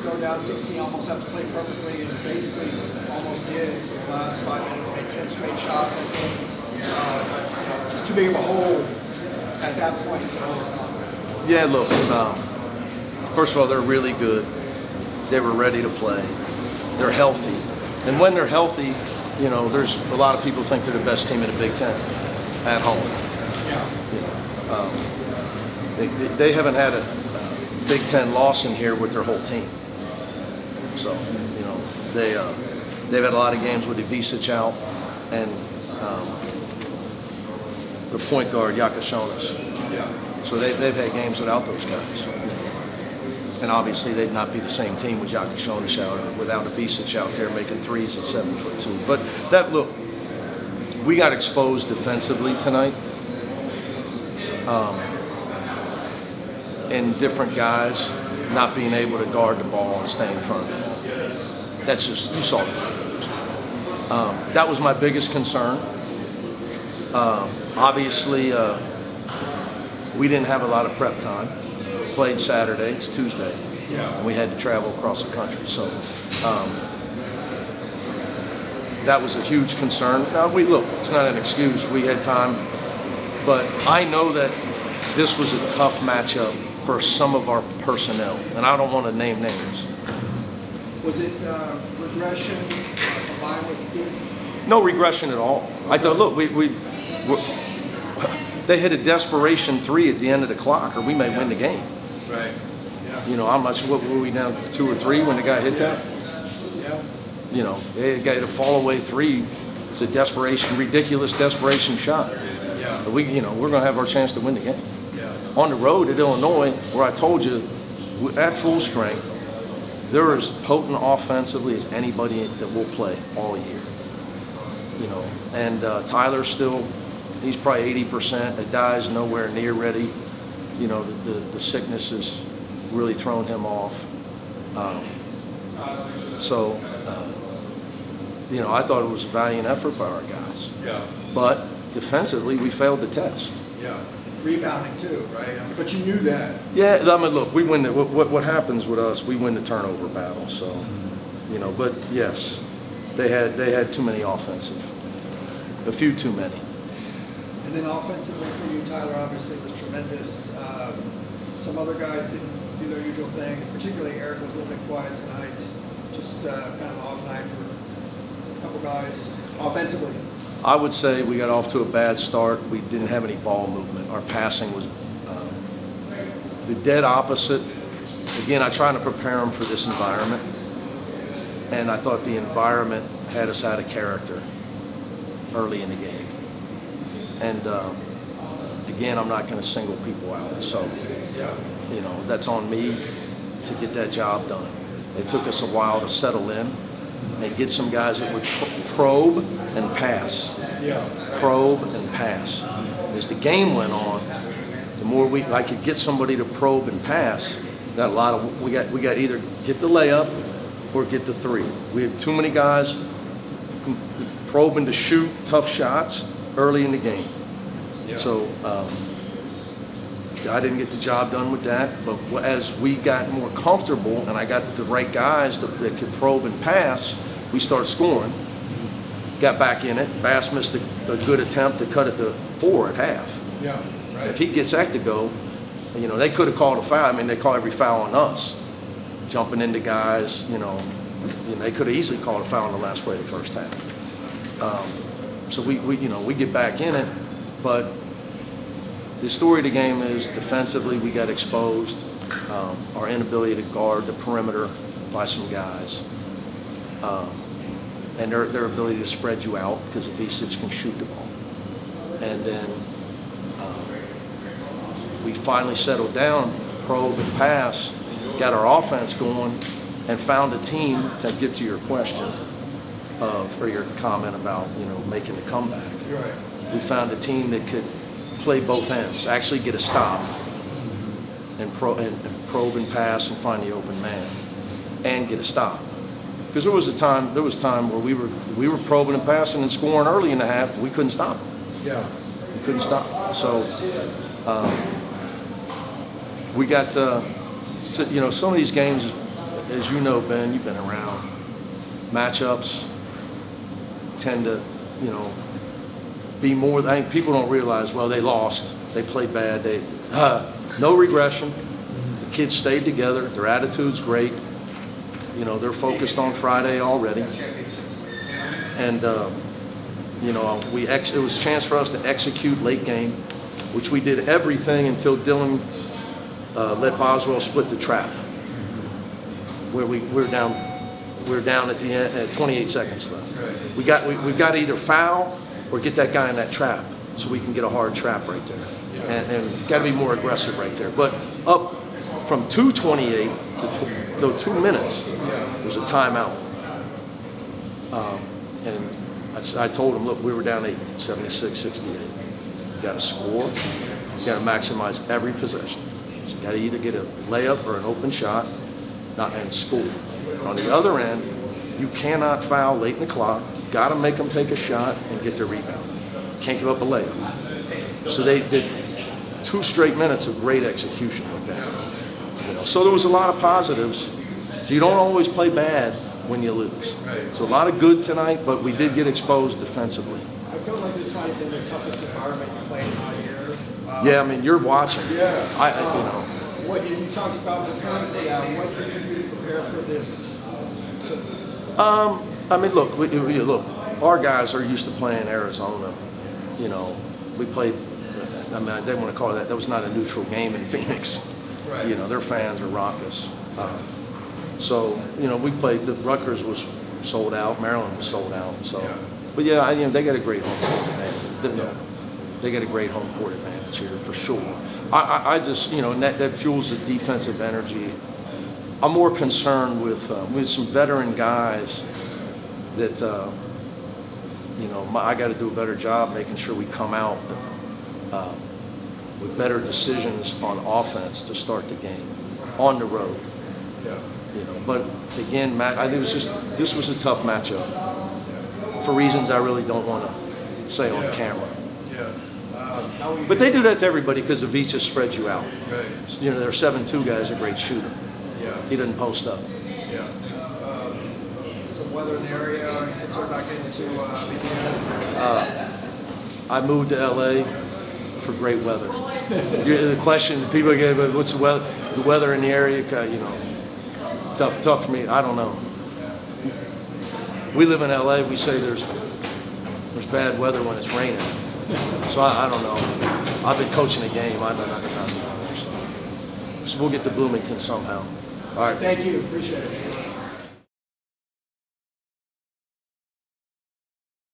go down 16, almost have to play perfectly, and basically almost did for the last 5 minutes, made 10 straight shots, I think. Just too big of a hole at that point to overcome. Yeah, look, first of all, they're really good. They were ready to play. They're healthy. And when they're healthy, there's a lot of people think they're the best team in the Big Ten at home. Yeah. They haven't had a Big Ten loss in here with their whole team. So, they've had a lot of games with Ivisic out and the point guard, Yakashonis. Yeah. So they've had games without those guys. And obviously they'd not be the same team with Yakashonis out or without Ivisic out there making threes at 7'2". But look, we got exposed defensively tonight. And different guys not being able to guard the ball and stay in front of the ball. That's just, you saw that. That was my biggest concern. Obviously, we didn't have a lot of prep time. Played Saturday, it's Tuesday. Yeah. And we had to travel across the country. So that was a huge concern. Now, it's not an excuse. We had time. But I know that this was a tough matchup for some of our personnel. And I don't want to name names. Was it regression combined with good? No regression at all. Okay. I thought, look, they hit a desperation 3 at the end of the clock, or we may win the game. Right. Yeah. I'm not sure, what were we down 2 or 3 when the guy hit that? Yeah. They got a fall away 3. It's a ridiculous desperation shot. Yeah. But we're going to have our chance to win the game. Yeah. On the road at Illinois, where I told you, at full strength, they're as potent offensively as anybody that will play all year. And Tyler's still, he's probably 80%. Adai's nowhere near ready. The sickness has really thrown him off. I thought it was a valiant effort by our guys. Yeah. But defensively, we failed the test. Yeah. Rebounding too, right? But you knew that. Yeah. Look, we win. What happens with us? We win the turnover battle. So, But yes, they had too many offensive. A few too many. And then offensively for you, Tyler obviously was tremendous. Some other guys didn't do their usual thing. Particularly Eric was a little bit quiet tonight. Just kind of an off night for a couple guys offensively. I would say we got off to a bad start. We didn't have any ball movement. Our passing was the dead opposite. Again, I try to prepare them for this environment. And I thought the environment had us out of character early in the game. And again, I'm not going to single people out. So, that's on me to get that job done. It took us a while to settle in and get some guys that would probe and pass. Yeah. Probe and pass. As the game went on, the more I could get somebody to probe and pass, we got either get the layup or get the 3. We had too many guys probing to shoot tough shots early in the game. Yeah. So I didn't get the job done with that, but as we got more comfortable and I got the right guys that could probe and pass, we started scoring. Got back in it. Bass missed a good attempt to cut it to 4 at half. Yeah, right. If he gets that to go, they could have called a foul. I mean, they call every foul on us. Jumping into guys, they could have easily called a foul in the last play of the first half. So we get back in it, but the story of the game is defensively we got exposed. Our inability to guard the perimeter by some guys. And their ability to spread you out because Ivisic can shoot the ball. And then we finally settled down, probe and pass, got our offense going, and found a team, to get to your question, or your comment about making the comeback. Right. We found a team that could play both ends, actually get a stop, and probe and pass and find the open man, and get a stop. Because there was time where we were probing and passing and scoring early in the half. We couldn't stop. Yeah. We couldn't stop. So we got some of these games. as you know, Ben, you've been around, matchups tend to, be more, I think people don't realize, well, they lost, they played bad, no regression. The kids stayed together, their attitude's great. They're focused on Friday already. And, it was a chance for us to execute late game, which we did everything until Dylan let Boswell split the trap, where we're down at the end at 28 seconds left. Right. We got to either foul or get that guy in that trap so we can get a hard trap right there. Yeah. And got to be more aggressive right there. But up from 2:28 to 2 minutes was a timeout. And I told him, look, we were down 76-68. You got to score. You got to maximize every possession. So you got to either get a layup or an open shot, and score. On the other end, you cannot foul late in the clock. You got to make them take a shot and get their rebound. Can't give up a layup. So they did 2 straight minutes of great execution with that. So there was a lot of positives. So you don't always play bad when you lose. Right. So a lot of good tonight, but we did get exposed defensively. I feel like this might have been the toughest environment you played in all year. Yeah, I mean, you're watching. Yeah. What you talked about preparing for that. What did you do to prepare for this? I mean, look, our guys are used to playing Arizona. We played, I mean, I didn't want to call it that. That was not a neutral game in Phoenix. Right. Their fans are raucous. So, we played, the Rutgers was sold out, Maryland was sold out. So, Yeah. But yeah, they got a great home court advantage. They got a great home court advantage here for sure. I just, and that fuels the defensive energy. I'm more concerned with some veteran guys that, I got to do a better job making sure we come out with better decisions on offense to start the game on the road. Yeah. But again, Matt, I think this was a tough matchup for reasons I really don't want to say on camera. Yeah. But they do that to everybody because Avicii spreads you out. Right. Their 7-2 guy is a great shooter. Yeah. He doesn't post up. Yeah. Some weather in the area. Let's start back into Indiana. I moved to LA for great weather. The question people get, what's the weather? The weather in the area, tough for me. I don't know. We live in LA. We say there's bad weather when it's raining. So I don't know. I've been coaching a game. I don't know. So we'll get to Bloomington somehow. All right. Thank you. Appreciate it.